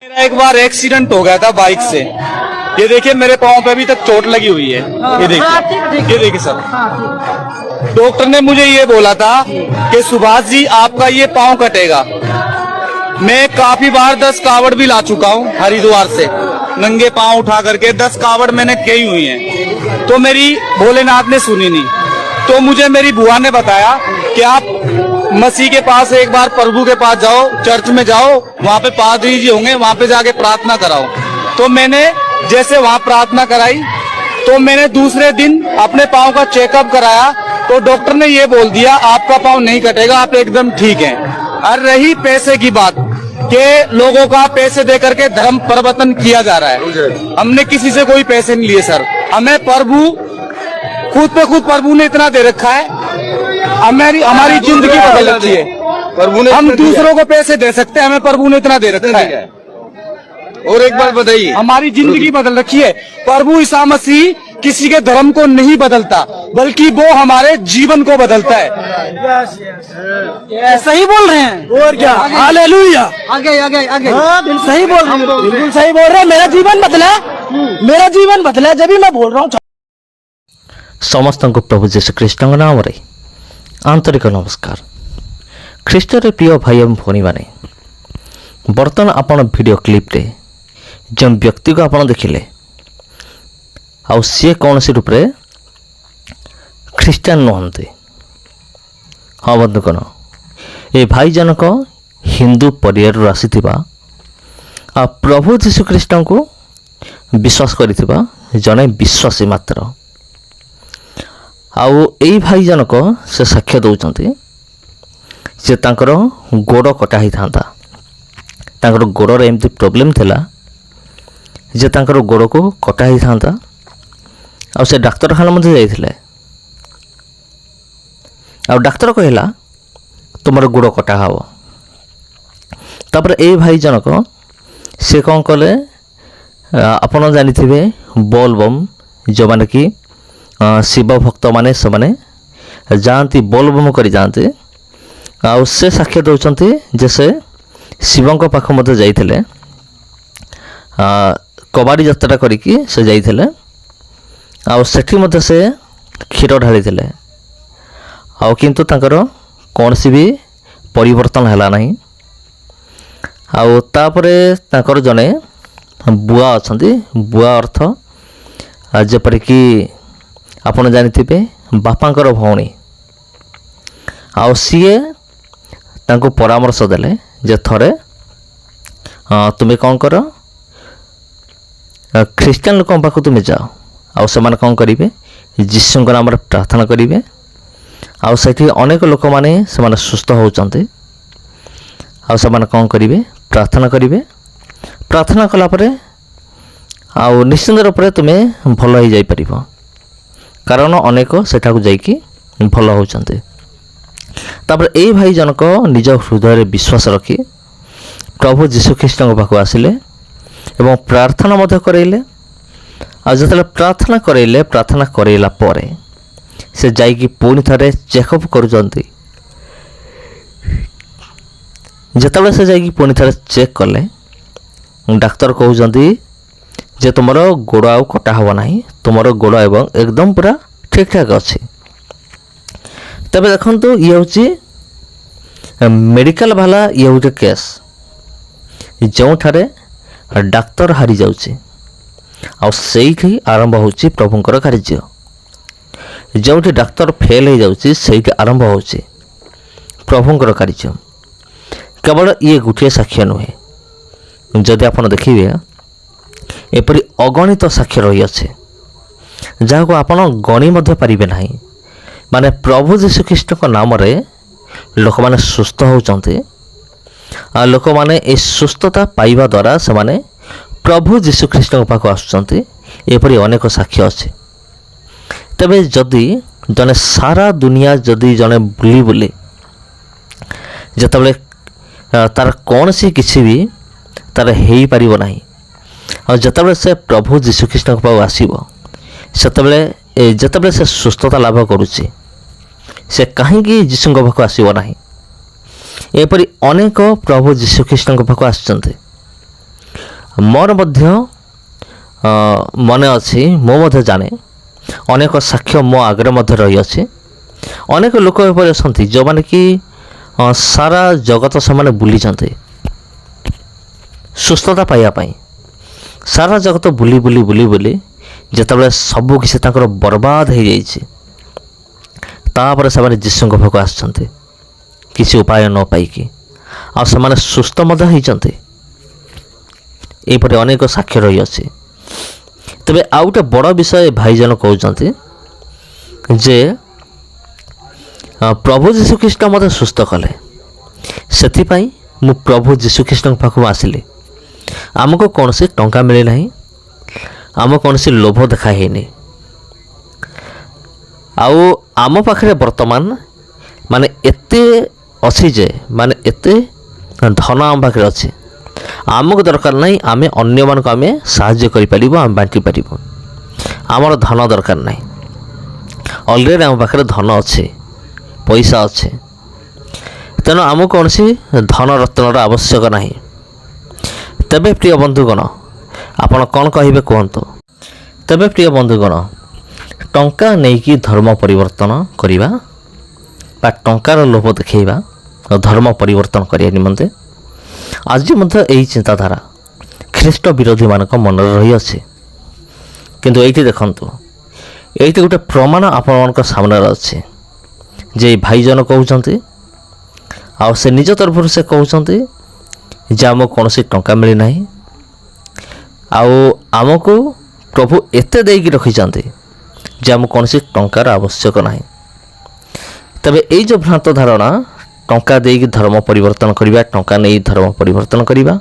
मेरा एक बार एक्सीडेंट हो गया था बाइक से। ये देखिए मेरे पाँव पे अभी तक चोट लगी हुई है। ये देखिए सर, डॉक्टर ने मुझे ये बोला था कि सुभाष जी आपका ये पाँव कटेगा। मैं काफी बार 10 कावड़ भी ला चुका हूँ हरिद्वार से, नंगे पाँव उठा करके 10 कावड़ मैंने कही हुई हैं, तो मेरी भोलेनाथ ने सुनी नहीं। तो मुझे मेरी बुआ ने बताया कि आप मसीह के पास एक बार प्रभु के पास जाओ, चर्च में जाओ, वहाँ पे पादरी जी होंगे, वहाँ पे जाके प्रार्थना कराओ। तो मैंने जैसे वहाँ प्रार्थना कराई तो मैंने दूसरे दिन अपने पाँव का चेकअप कराया तो डॉक्टर ने ये बोल दिया आपका पाँव नहीं कटेगा, आप एकदम ठीक हैं। और रही पैसे की बात कि लोगों का पैसे दे करके धर्म परिवर्तन किया जा रहा है, हमने किसी से कोई पैसे नहीं लिए सर। हमें प्रभु खुद पे खुद प्रभु ने इतना दे रखा है, हमारी जिंदगी बदल रखी है। प्रभु ने हम दूसरों को पैसे दे सकते हैं, हमें प्रभु ने इतना दे रखा है। और एक बार बताइए, हमारी जिंदगी बदल रखी है। प्रभु ईसा मसीह किसी के धर्म को नहीं बदलता, बल्कि वो हमारे जीवन को बदलता है। सही बोल रहे हैं और क्या, हालेलुया। आगे आगे आगे। हाँ, बिल्कुल सही बोल रहे हैं, बिल्कुल सही बोल रहे हैं। मेरा जीवन बदला, मेरा जीवन बदला जब भी मैं बोल रहा हूँ। समस्त को प्रभु जीशु ख्रीष्ट नाम रे आंतरिक नमस्कार। ख्रीष्ट रे प्रिय भाई एवं भौणी मैंने बर्तमान आपण वीडियो क्लिप रे जो व्यक्ति को आपण देखिले आउ सी कौन सी रूप रे ख्रीस्टान नुहंती। हाँ बंधुगण, ये भाई जनक हिंदू परिवार आसीथिबा आ प्रभु जीशु ख्रीष्ट को विश्वास करिथिबा जने विश्वासी मात्र। आउ एई भाई जनक से साक्ष्य दौरान जे तांकर गोड़ कटा ही था, तांकर गोड़र एमती प्रोब्लेम थिला जे तांकर गोड़ को कटा ही था। आ से डाक्तरखाना मध्य जाइथिले, आ डाक्तर कहला तुमर गोड़ कटा हब। तापर ए भाई जनक से कौन कले आपण जानिथिबे बोलबम जो माने कि शिव भक्त माने से माने जाती बोलबम कर जाते। आउ से साक्ष्य दौरान जे से शिवंक पाख मध्य जाइथिले, कबाड़ी यात्रा करिकी से जाइथिले। आउ सेठी मध्य से क्षीर ढाली थिले, आउ किंतु तांकर कौनसी भी परिवर्तन हैला नहीं। आउ तापरे तांकर जने बुआ अछंती, बुआ अर्थ जेपरिकी आपण जानिथिबे बापांकर भौणी। आउ सीए तांको परामर्श देले जे थरे तुम्हें कौन कर ख्रीस्टान लोक पाख तुम्हें जाओ, आउ से कौन करेंगे जीशु नाम प्रार्थना करेंगे। आउ सेठी अनेक लोक माने से सुस्थ होचंते। आउ से कौन करेंगे प्रार्थना करेंगे। प्रार्थना कला परे आउ निश्चिंत रूप से तुम्हें भल हो जाई परिबो, कारण अनेक सेठाकु जाइकी भल होचंते। तापर ए भाई जनक निज हृदय विश्वास रखी प्रभु जीशु ख्रीष्ट पाखु आसिले एवं प्रार्थना मध्य करैले। आ जतले प्रार्थना करैले, प्रार्थना करैला परे से जाइकी पुणी थरे चेकअप करूचंती। जतले से जाइकी पुणी थरे चेक कले डाक्तर कहउचंती जे तुमर गोड़ आउ कटा हब नाही, तुमर गोड़ एवं एकदम पूरा ठीक ठाक अच्छी। तबे देखंतु ये हूँ मेडिकल वाला ये हूँ केस जो ठारे डाक्तर हारी जाउची, आउ सेठी आरंभ होची प्रभुंकर कार्य। जो डाक्तर फेल हो जाउची सेठी आरंभ होची प्रभुंकर कार्य। केवल ये गोटे साक्ष्य नुहे, जदि आपण देखिए एपरी अगणित साक्ष्य रही अच्छे जहाँ आपण गणी मध्य पारिबे नाही। माने प्रभु जीशु ख्रीष्ट नाम रे लोक माने सुस्थ होचंते, आ लोक माने ए सुस्थता पाइबा द्वारा से माने प्रभु जीशु ख्रीष्ट पाख आसुचंते। एपरी अनेक साक्ष्य अच्छे। तबे जदि जने सारा दुनिया जदि जने बुली बुली जतबले तार कौन सी किसी भी तार हेई पारिबो नाही, और जतबले से प्रभु जीशु ख्रीष्ट पाख आसीबो सेतबले जतबले से सुस्थता लाभ करुची से कहीं जीशु पाख आसब ना। एपरी अनेक प्रभु जीशु ख्रीष्ट पाख आसुचंते, ମୋର ମଧ୍ୟ ମନେ ଅଛି, ମୁଁ ମଧ୍ୟ ଜାଣେ ଅନେକ ସାକ୍ଷ୍ୟ ମୋ ଆଗରେ ମଧ୍ୟ ରହିଅଛି। ଅନେକ ଲୋକ ଏପରି ଅଛନ୍ତି ଯେଉଁମାନେ କି ସାରା ଜଗତ ସେମାନେ ବୁଲିଛନ୍ତି ସୁସ୍ଥତା ପାଇବା ପାଇଁ। ସାରା ଜଗତ ବୁଲି ବୁଲି ବୁଲି ବୁଲି ଯେତେବେଳେ ସବୁ କିଛି ତାଙ୍କର ବର୍ବାଦ ହୋଇଯାଇଛି, ତାପରେ ସେମାନେ ଯୀଶୁଙ୍କ ପାଖକୁ ଆସିଛନ୍ତି କିଛି ଉପାୟ ନ ପାଇକି, ଆଉ ସେମାନେ ସୁସ୍ଥ ମଧ୍ୟ ହୋଇଛନ୍ତି। ଏହିପରି ଅନେକ ସାକ୍ଷ୍ୟ ରହିଅଛି। ତେବେ ଆଉ ଗୋଟେ ବଡ଼ ବିଷୟ ଭାଇ ଜଣ କହୁଛନ୍ତି ଯେ ପ୍ରଭୁ ଯୀଶୁଖ୍ରୀଷ୍ଟ ମୋତେ ସୁସ୍ଥ କଲେ, ସେଥିପାଇଁ ମୁଁ ପ୍ରଭୁ ଯୀଶୁଖ୍ରୀଷ୍ଟଙ୍କ ପାଖକୁ ଆସିଲି। ଆମକୁ କୌଣସି ଟଙ୍କା ମିଳିନାହିଁ, ଆମକୁ କୌଣସି ଲୋଭ ଦେଖା ହେଇନି, ଆଉ ଆମ ପାଖରେ ବର୍ତ୍ତମାନ ମାନେ ଏତେ ଅଛି ଯେ ମାନେ ଏତେ ଧନ ଆମ ପାଖରେ ଅଛି, ଆମକୁ ଦରକାର ନାହିଁ ଆମେ ଅନ୍ୟମାନଙ୍କୁ ଆମେ ସାହାଯ୍ୟ କରିପାରିବୁ, ଆମେ ବାଣ୍ଟିପାରିବୁ। ଆମର ଧନ ଦରକାର ନାହିଁ, ଅଲରେଡ଼ି ଆମ ପାଖରେ ଧନ ଅଛି, ପଇସା ଅଛି। ତେଣୁ ଆମକୁ କୌଣସି ଧନ ରତ୍ନର ଆବଶ୍ୟକ ନାହିଁ। ତେବେ ପ୍ରିୟ ବନ୍ଧୁଗଣ, ଆପଣ କ'ଣ କହିବେ କୁହନ୍ତୁ? ତେବେ ପ୍ରିୟ ବନ୍ଧୁଗଣ, ଟଙ୍କା ନେଇକି ଧର୍ମ ପରିବର୍ତ୍ତନ କରିବା ବା ଟଙ୍କାର ଲୋଭ ଦେଖାଇବା ଧର୍ମ ପରିବର୍ତ୍ତନ କରିବା ନିମନ୍ତେ ଆଜି ମଧ୍ୟ ଏହି ଚିନ୍ତାଧାରା ଖ୍ରୀଷ୍ଟ ବିରୋଧୀମାନଙ୍କ ମନରେ ରହିଅଛି। କିନ୍ତୁ ଏଇଠି ଦେଖନ୍ତୁ, ଏଇଠି ଗୋଟେ ପ୍ରମାଣ ଆପଣମାନଙ୍କ ସାମ୍ନାରେ ଅଛି ଯେ ଭାଇ ଜଣ କହୁଛନ୍ତି, ଆଉ ସେ ନିଜ ତରଫରୁ ସେ କହୁଛନ୍ତି ଯେ ଆମକୁ କୌଣସି ଟଙ୍କା ମିଳିନାହିଁ, ଆଉ ଆମକୁ ପ୍ରଭୁ ଏତେ ଦେଇକି ରଖିଛନ୍ତି ଯେ ଆମକୁ କୌଣସି ଟଙ୍କାର ଆବଶ୍ୟକ ନାହିଁ। ତେବେ ଏଇ ଯେଉଁ ଭ୍ରାନ୍ତ ଧାରଣା, ଟଙ୍କା ଦେଇକି ଧର୍ମ ପରିବର୍ତ୍ତନ କରିବା, ଟଙ୍କା ନେଇ ଧର୍ମ ପରିବର୍ତ୍ତନ କରିବା,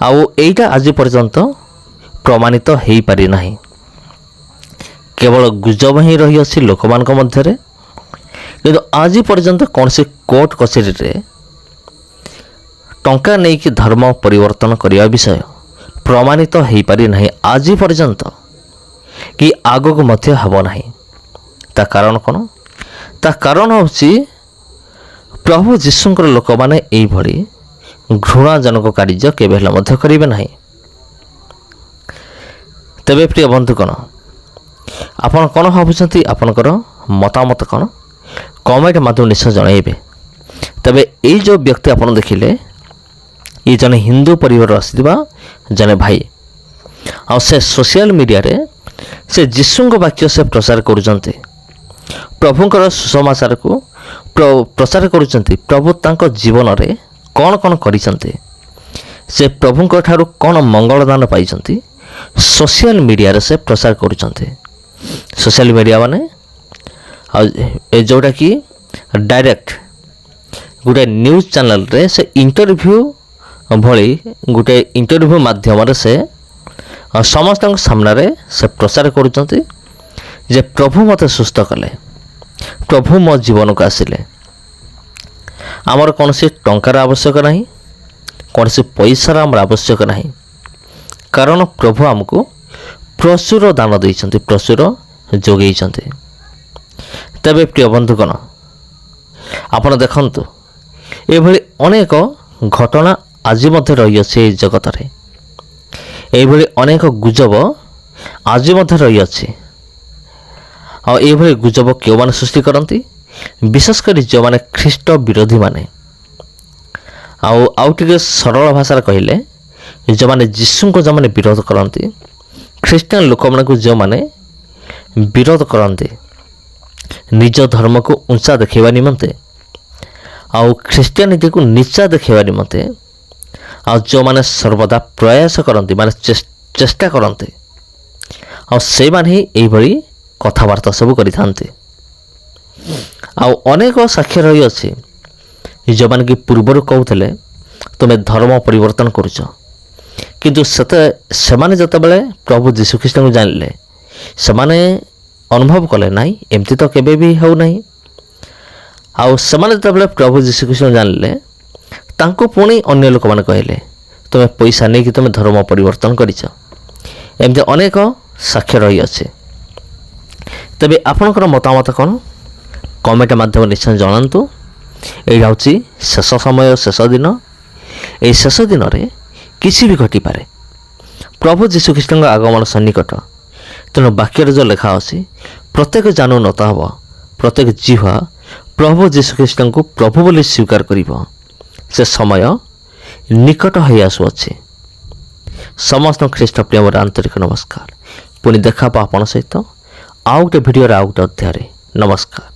ଆଉ ଏଇଟା ଆଜି ପର୍ଯ୍ୟନ୍ତ ପ୍ରମାଣିତ ହୋଇପାରି ନାହିଁ। କେବଳ ଗୁଜବ ହିଁ ରହିଅଛି ଲୋକମାନଙ୍କ ମଧ୍ୟରେ, କିନ୍ତୁ ଆଜି ପର୍ଯ୍ୟନ୍ତ କୌଣସି କୋର୍ଟ କଚେରୀରେ ଟଙ୍କା ନେଇକି ଧର୍ମ ପରିବର୍ତ୍ତନ କରିବା ବିଷୟ ପ୍ରମାଣିତ ହୋଇପାରି ନାହିଁ ଆଜି ପର୍ଯ୍ୟନ୍ତ, କି ଆଗକୁ ମଧ୍ୟ ହେବ ନାହିଁ। ତା କାରଣ କ'ଣ? ତା କାରଣ ହେଉଛି ପ୍ରଭୁ ଯୀଶୁଙ୍କର ଲୋକମାନେ ଏଇଭଳି ଘୃଣାଜନକ କାର୍ଯ୍ୟ କେବେ ହେଲେ ମଧ୍ୟ କରିବେ ନାହିଁ। ତେବେ ପ୍ରିୟ ବନ୍ଧୁଗଣ, ଆପଣ କ'ଣ ଭାବୁଛନ୍ତି? ଆପଣଙ୍କର ମତାମତ କ'ଣ? କମେଣ୍ଟ ମାଧ୍ୟମରେ ନିଶ୍ଚୟ ଜଣାଇବେ। ତେବେ ଏଇ ଯେଉଁ ବ୍ୟକ୍ତି ଆପଣ ଦେଖିଲେ, ଇଏ ଜଣେ ହିନ୍ଦୁ ପରିବାରରୁ ଆସିଥିବା ଜଣେ ଭାଇ, ଆଉ ସେ ସୋସିଆଲ ମିଡ଼ିଆରେ ସେ ଯୀଶୁଙ୍କ ବାକ୍ୟ ସେ ପ୍ରଚାର କରୁଛନ୍ତି, ପ୍ରଭୁଙ୍କର ସୁସମାଚାରକୁ ପ୍ରଚାର କରୁଛନ୍ତି। ପ୍ରଭୁ ତାଙ୍କ ଜୀବନରେ କ'ଣ କ'ଣ କରିଛନ୍ତି, ସେ ପ୍ରଭୁଙ୍କ ଠାରୁ କ'ଣ ମଙ୍ଗଳଦାନ ପାଇଛନ୍ତି, ସୋସିଆଲ ମିଡ଼ିଆରେ ସେ ପ୍ରଚାର କରୁଛନ୍ତି। ସୋସିଆଲ ମିଡ଼ିଆ ମାନେ ଆଉ ଯେଉଁଟାକି ଡାଇରେକ୍ଟ ଗୋଟେ ନ୍ୟୁଜ୍ ଚ୍ୟାନେଲରେ ସେ ଇଣ୍ଟରଭ୍ୟୁ ଭଳି ଗୋଟେ ଇଣ୍ଟରଭ୍ୟୁ ମାଧ୍ୟମରେ ସେ ସମସ୍ତଙ୍କ ସାମ୍ନାରେ ସେ ପ୍ରଚାର କରୁଛନ୍ତି ଯେ ପ୍ରଭୁ ମୋତେ ସୁସ୍ଥ କଲେ, ପ୍ରଭୁ ମୋ ଜୀବନକୁ ଆସିଲେ। ଆମର କୌଣସି ଟଙ୍କାର ଆବଶ୍ୟକ ନାହିଁ, କୌଣସି ପଇସାର ଆମର ଆବଶ୍ୟକ ନାହିଁ, କାରଣ ପ୍ରଭୁ ଆମକୁ ପ୍ରଚୁର ଦାନ ଦେଇଛନ୍ତି, ପ୍ରଚୁର ଯୋଗାଇଛନ୍ତି। ତେବେ ପ୍ରିୟ ବନ୍ଧୁଗଣ, ଆପଣ ଦେଖନ୍ତୁ, ଏଭଳି ଅନେକ ଘଟଣା ଆଜି ମଧ୍ୟ ରହିଅଛି ଏହି ଜଗତରେ। ଏଇଭଳି ଅନେକ ଗୁଜବ ଆଜି ମଧ୍ୟ ରହିଅଛି। ଆଉ ଏଇଭଳି ଗୁଜବ କେଉଁମାନେ ସୃଷ୍ଟି କରନ୍ତି? ବିଶେଷ କରି ଯେଉଁମାନେ ଖ୍ରୀଷ୍ଟ ବିରୋଧୀମାନେ, ଆଉ ଟିକେ ସରଳ ଭାଷାରେ କହିଲେ ଯେଉଁମାନେ ଯୀଶୁଙ୍କୁ ଯେଉଁମାନେ ବିରୋଧ କରନ୍ତି, ଖ୍ରୀଷ୍ଟିଆନ ଲୋକମାନଙ୍କୁ ଯେଉଁମାନେ ବିରୋଧ କରନ୍ତି ନିଜ ଧର୍ମକୁ ଉଞ୍ଚା ଦେଖାଇବା ନିମନ୍ତେ, ଆଉ ଖ୍ରୀଷ୍ଟିଆନିଟିକୁ ନିଚା ଦେଖାଇବା ନିମନ୍ତେ, ଆଉ ଯେଉଁମାନେ ସର୍ବଦା ପ୍ରୟାସ କରନ୍ତି ମାନେ ଚେଷ୍ଟା କରନ୍ତି, ଆଉ ସେଇମାନେ ହିଁ ଏଇଭଳି କଥାବାର୍ତ୍ତା ସବୁ କରିଥାନ୍ତି। ଆଉ ଅନେକ ସାକ୍ଷ୍ୟ ରହିଅଛି ଯେଉଁମାନେ କି ପୂର୍ବରୁ କହୁଥିଲେ ତୁମେ ଧର୍ମ ପରିବର୍ତ୍ତନ କରୁଛ, କିନ୍ତୁ ସେମାନେ ଯେତେବେଳେ ପ୍ରଭୁ ଯୀଶୁଖ୍ରୀଷ୍ଟଙ୍କୁ ଜାଣିଲେ, ସେମାନେ ଅନୁଭବ କଲେ ନାହିଁ ଏମିତି ତ କେବେ ବି ହେଉନାହିଁ। ଆଉ ସେମାନେ ଯେତେବେଳେ ପ୍ରଭୁ ଯୀଶୁଖ୍ରୀଷ୍ଟଙ୍କୁ ଜାଣିଲେ, ତାଙ୍କୁ ପୁଣି ଅନ୍ୟ ଲୋକମାନେ କହିଲେ ତୁମେ ପଇସା ନେଇକି ତୁମେ ଧର୍ମ ପରିବର୍ତ୍ତନ କରିଛ। ଏମିତି ଅନେକ ସାକ୍ଷ୍ୟ ରହିଅଛି। ତେବେ ଆପଣଙ୍କର ମତାମତ କ'ଣ? କମେଣ୍ଟ ମାଧ୍ୟମରେ ନିଶ୍ଚୟ ଜଣାନ୍ତୁ। ଏଇଟା ହେଉଛି ଶେଷ ସମୟ, ଶେଷ ଦିନ। ଏହି ଶେଷ ଦିନରେ କିଛି ବି ଘଟିପାରେ। ପ୍ରଭୁ ଯୀଶୁଖ୍ରୀଷ୍ଟଙ୍କ ଆଗମନ ସନ୍ନିକଟ। ତେଣୁ ବାକ୍ୟରେ ଯେଉଁ ଲେଖା ଅଛି, ପ୍ରତ୍ୟେକ ଜାନୁ ନତ ହେବ, ପ୍ରତ୍ୟେକ ଜିହ୍ୱା ପ୍ରଭୁ ଯୀଶୁଖ୍ରୀଷ୍ଟଙ୍କୁ ପ୍ରଭୁ ବୋଲି ସ୍ୱୀକାର କରିବ। ସେ ସମୟ ନିକଟ ହୋଇ ଆସୁଅଛି। ସମସ୍ତଙ୍କୁ ଖ୍ରୀଷ୍ଟ ପ୍ରେମର ଆନ୍ତରିକ ନମସ୍କାର। ପୁଣି ଦେଖା ହେବା ଆପଣଙ୍କ ସହିତ ଆଉ ଗୋଟେ ଭିଡ଼ିଓର ଆଉ ଗୋଟେ ଅଧ୍ୟାୟରେ। ନମସ୍କାର।